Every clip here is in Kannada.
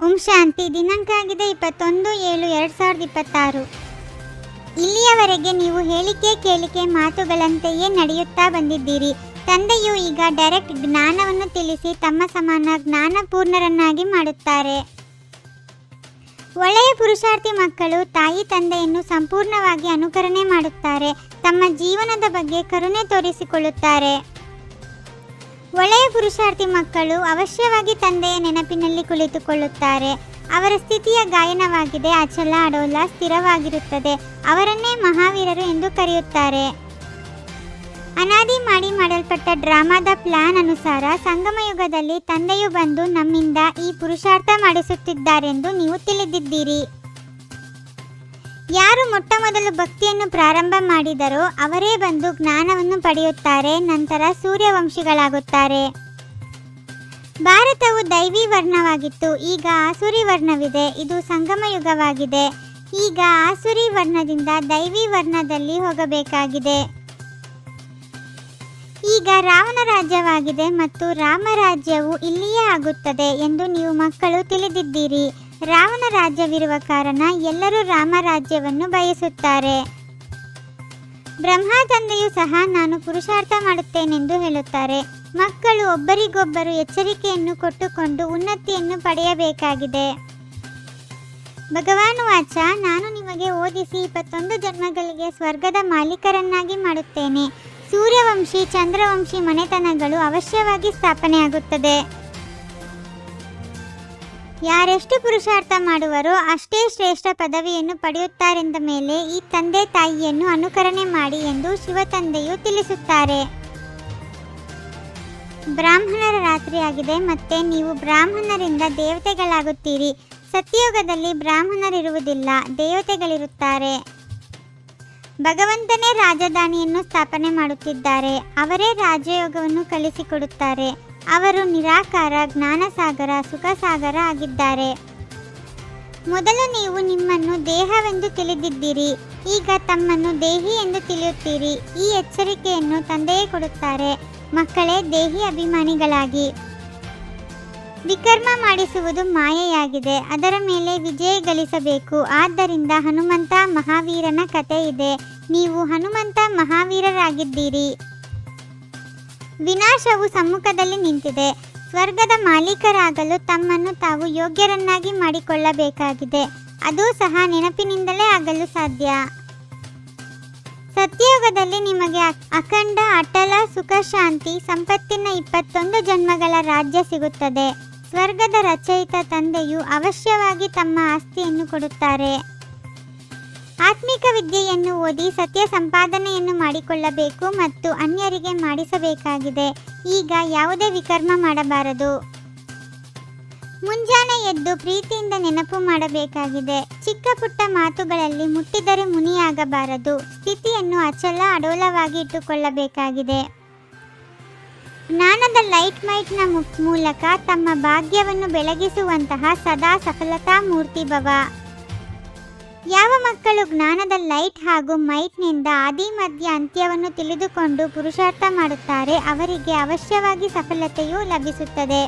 ಓಂ ಶಾಂತಿ. ದಿನಾಂಕ ಆಗಿದೆ 21/7/2026. ಇಲ್ಲಿಯವರೆಗೆ ನೀವು ಹೇಳಿಕೆ ಕೇಳಿಕೆ ಮಾತುಗಳಂತೆಯೇ ನಡೆಯುತ್ತಾ ಬಂದಿದ್ದೀರಿ. ತಂದೆಯು ಈಗ ಡೈರೆಕ್ಟ್ ಜ್ಞಾನವನ್ನು ತಿಳಿಸಿ ತಮ್ಮ ಸಮಾನ ಜ್ಞಾನಪೂರ್ಣರನ್ನಾಗಿ ಮಾಡುತ್ತಾರೆ. ಒಳ್ಳೆಯ ಪುರುಷಾರ್ಥಿ ಮಕ್ಕಳು ತಾಯಿ ತಂದೆಯನ್ನು ಸಂಪೂರ್ಣವಾಗಿ ಅನುಕರಣೆ ಮಾಡುತ್ತಾರೆ. ತಮ್ಮ ಜೀವನದ ಬಗ್ಗೆ ಕರುಣೆ ತೋರಿಸಿಕೊಳ್ಳುತ್ತಾರೆ. ಒಳ್ಳೆಯ ಪುರುಷಾರ್ಥಿ ಮಕ್ಕಳು ಅವಶ್ಯವಾಗಿ ತಂದೆಯ ನೆನಪಿನಲ್ಲಿ ಕುಳಿತುಕೊಳ್ಳುತ್ತಾರೆ. ಅವರ ಸ್ಥಿತಿಯ ಗಾಯನವಾಗಿದೆ, ಅಚಲ ಅಡೋಲ ಸ್ಥಿರವಾಗಿರುತ್ತದೆ. ಅವರನ್ನೇ ಮಹಾವೀರರು ಎಂದು ಕರೆಯುತ್ತಾರೆ. ಅನಾದಿ ಮಾಡಲ್ಪಟ್ಟ ಡ್ರಾಮಾದ ಪ್ಲಾನ್ ಅನುಸಾರ ಸಂಗಮ ಯುಗದಲ್ಲಿ ತಂದೆಯು ಬಂದು ನಮ್ಮಿಂದ ಈ ಪುರುಷಾರ್ಥ ಮಾಡಿಸುತ್ತಿದ್ದಾರೆಂದು ನೀವು ತಿಳಿದಿದ್ದೀರಿ. ಯಾರು ಮೊಟ್ಟಮೊದಲು ಭಕ್ತಿಯನ್ನು ಪ್ರಾರಂಭ ಮಾಡಿದರೋ ಅವರೇ ಬಂದು ಜ್ಞಾನವನ್ನು ಪಡೆಯುತ್ತಾರೆ. ನಂತರ ಸೂರ್ಯವಂಶಿಗಳಾಗುತ್ತಾರೆ. ಭಾರತವು ದೈವಿ ವರ್ಣವಾಗಿತ್ತು, ಈಗ ಆಸುರಿ ವರ್ಣವಿದೆ. ಇದು ಸಂಗಮ ಯುಗವಾಗಿದೆ. ಈಗ ಆಸುರಿ ವರ್ಣದಿಂದ ದೈವಿ ವರ್ಣದಲ್ಲಿ ಹೋಗಬೇಕಾಗಿದೆ. ಈಗ ರಾವಣ ರಾಜ್ಯವಾಗಿದೆ ಮತ್ತು ರಾಮರಾಜ್ಯವು ಇಲ್ಲಿಯೇ ಆಗುತ್ತದೆ ಎಂದು ನೀವು ಮಕ್ಕಳು ತಿಳಿದಿದ್ದೀರಿ. ರಾವಣ ರಾಜ್ಯವಿರುವ ಕಾರಣ ಎಲ್ಲರೂ ರಾಮರಾಜ್ಯವನ್ನು ಬಯಸುತ್ತಾರೆ. ಬ್ರಹ್ಮ ತಂದೆಯೂ ಸಹ ನಾನು ಪುರುಷಾರ್ಥ ಮಾಡುತ್ತೇನೆಂದು ಹೇಳುತ್ತಾರೆ. ಮಕ್ಕಳು ಒಬ್ಬರಿಗೊಬ್ಬರು ಎಚ್ಚರಿಕೆಯನ್ನು ಕೊಟ್ಟುಕೊಂಡು ಉನ್ನತಿಯನ್ನು ಪಡೆಯಬೇಕಾಗಿದೆ. ಭಗವಾನ್ ವಾಚ, ನಾನು ನಿಮಗೆ ಓದಿಸಿ 21 ಜನ್ಮಗಳಿಗೆ ಸ್ವರ್ಗದ ಮಾಲೀಕರನ್ನಾಗಿ ಮಾಡುತ್ತೇನೆ. ಸೂರ್ಯವಂಶಿ ಚಂದ್ರವಂಶಿ ಮನೆತನಗಳು ಅವಶ್ಯವಾಗಿ ಸ್ಥಾಪನೆಯಾಗುತ್ತದೆ. ಯಾರೆಷ್ಟು ಪುರುಷಾರ್ಥ ಮಾಡುವರೋ ಅಷ್ಟೇ ಶ್ರೇಷ್ಠ ಪದವಿಯನ್ನು ಪಡೆಯುತ್ತಾರೆಂದ ಮೇಲೆ ಈ ತಂದೆ ತಾಯಿಯನ್ನು ಅನುಕರಣೆ ಮಾಡಿ ಎಂದು ಶಿವತಂದೆಯು ತಿಳಿಸುತ್ತಾರೆ. ಬ್ರಾಹ್ಮಣರ ರಾತ್ರಿಯಾಗಿದೆ ಮತ್ತೆ ನೀವು ಬ್ರಾಹ್ಮಣರಿಂದ ದೇವತೆಗಳಾಗುತ್ತೀರಿ. ಸತ್ಯಯುಗದಲ್ಲಿ ಬ್ರಾಹ್ಮಣರಿರುವುದಿಲ್ಲ, ದೇವತೆಗಳಿರುತ್ತಾರೆ. ಭಗವಂತನೇ ರಾಜಧಾನಿಯನ್ನು ಸ್ಥಾಪನೆ ಮಾಡುತ್ತಿದ್ದಾರೆ. ಅವರೇ ರಾಜಯೋಗವನ್ನು ಕಲಿಸಿಕೊಡುತ್ತಾರೆ. ಅವರು ನಿರಾಕಾರ, ಜ್ಞಾನಸಾಗರ, ಸುಖಸಾಗರ ಆಗಿದ್ದಾರೆ. ಮೊದಲು ನೀವು ನಿಮ್ಮನ್ನು ದೇಹವೆಂದು ತಿಳಿದಿದ್ದೀರಿ, ಈಗ ತಮ್ಮನ್ನು ದೇಹಿ ಎಂದು ತಿಳಿಯುತ್ತೀರಿ. ಈ ಎಚ್ಚರಿಕೆಯನ್ನು ತಂದೆಯೇ ಕೊಡುತ್ತಾರೆ. ಮಕ್ಕಳೇ, ದೇಹಿ ಅಭಿಮಾನಿಗಳಾಗಿ. ವಿಕರ್ಮ ಮಾಡಿಸುವುದು ಮಾಯೆಯಾಗಿದೆ, ಅದರ ಮೇಲೆ ವಿಜಯ ಗಳಿಸಬೇಕು. ಆದ್ದರಿಂದ ಹನುಮಂತ ಮಹಾವೀರನ ಕಥೆ ಇದೆ. ನೀವು ಹನುಮಂತ ಮಹಾವೀರರಾಗಿದ್ದೀರಿ. ವಿನಾಶವು ಸಮ್ಮುಖದಲ್ಲಿ ನಿಂತಿದೆ. ಸ್ವರ್ಗದ ಮಾಲೀಕರಾಗಲು ತಮ್ಮನ್ನು ತಾವು ಯೋಗ್ಯರನ್ನಾಗಿ ಮಾಡಿಕೊಳ್ಳಬೇಕಾಗಿದೆ. ಅದು ಸಹ ನೆನಪಿನಿಂದಲೇ ಆಗಲು ಸಾಧ್ಯ. ಸತ್ಯಯುಗದಲ್ಲಿ ನಿಮಗೆ ಅಖಂಡ ಅಟಲ ಸುಖ ಶಾಂತಿ ಸಂಪತ್ತಿನ 21 ಜನ್ಮಗಳ ರಾಜ್ಯ ಸಿಗುತ್ತದೆ. ಸ್ವರ್ಗದ ರಚಯಿತ ತಂದೆಯು ಅವಶ್ಯವಾಗಿ ತಮ್ಮ ಆಸ್ತಿಯನ್ನು ಕೊಡುತ್ತಾರೆ. ಆತ್ಮಿಕ ವಿದ್ಯೆಯನ್ನು ಓದಿ ಸತ್ಯ ಸಂಪಾದನೆಯನ್ನು ಮಾಡಿಕೊಳ್ಳಬೇಕು ಮತ್ತು ಅನ್ಯರಿಗೆ ಮಾಡಿಸಬೇಕಾಗಿದೆ. ಈಗ ಯಾವುದೇ ವಿಕರ್ಮ ಮಾಡಬಾರದು. ಮುಂಜಾನೆ ಎದ್ದು ಪ್ರೀತಿಯಿಂದ ನೆನಪು ಮಾಡಬೇಕಾಗಿದೆ. ಚಿಕ್ಕ ಪುಟ್ಟ ಮಾತುಗಳಲ್ಲಿ ಮುಟ್ಟಿದರೆ ಮುನಿಯಾಗಬಾರದು. ಸ್ಥಿತಿಯನ್ನು ಅಚಲ ಅಡೋಲವಾಗಿ ಇಟ್ಟುಕೊಳ್ಳಬೇಕಾಗಿದೆ. ಜ್ಞಾನದ ಲೈಟ್ ಮೈಟ್ನ ಮೂಲಕ ತಮ್ಮ ಭಾಗ್ಯವನ್ನು ಬೆಳಗಿಸುವಂತಹ ಸದಾ ಸಫಲತಾ ಮೂರ್ತಿ ಭವ. ಯಾವ ಮಕ್ಕಳು ಜ್ಞಾನದ ಲೈಟ್ ಹಾಗೂ ಮೈಟ್ನಿಂದ ಆದಿ ಮಧ್ಯ ಅಂತ್ಯವನ್ನು ತಿಳಿದುಕೊಂಡು ಪುರುಷಾರ್ಥ ಮಾಡುತ್ತಾರೆ ಅವರಿಗೆ ಅವಶ್ಯವಾಗಿ ಸಫಲತೆಯು ಲಭಿಸುತ್ತದೆ.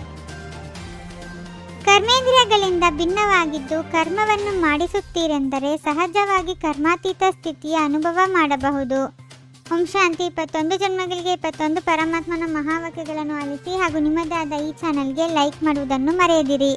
ಕರ್ಮೇಂದ್ರಿಯಗಳಿಂದ ಭಿನ್ನವಾಗಿದ್ದು ಕರ್ಮವನ್ನು ಮಾಡಿಸುತ್ತೀರೆಂದರೆ ಸಹಜವಾಗಿ ಕರ್ಮಾತೀತ ಸ್ಥಿತಿಯ ಅನುಭವ ಮಾಡಬಹುದು. ಓಂ ಶಾಂತಿ. 21 ಜನ್ಮಗಳಿಗೆ 21 ಪರಮಾತ್ಮನ ಮಹಾವಾಕ್ಯಗಳನ್ನು ಆಲಿಸಿ ಹಾಗೂ ನಿಮ್ಮದೇ ಆದ ಈ ಚಾನಲ್ಗೆ ಲೈಕ್ ಮಾಡುವುದನ್ನು ಮರೆಯದಿರಿ.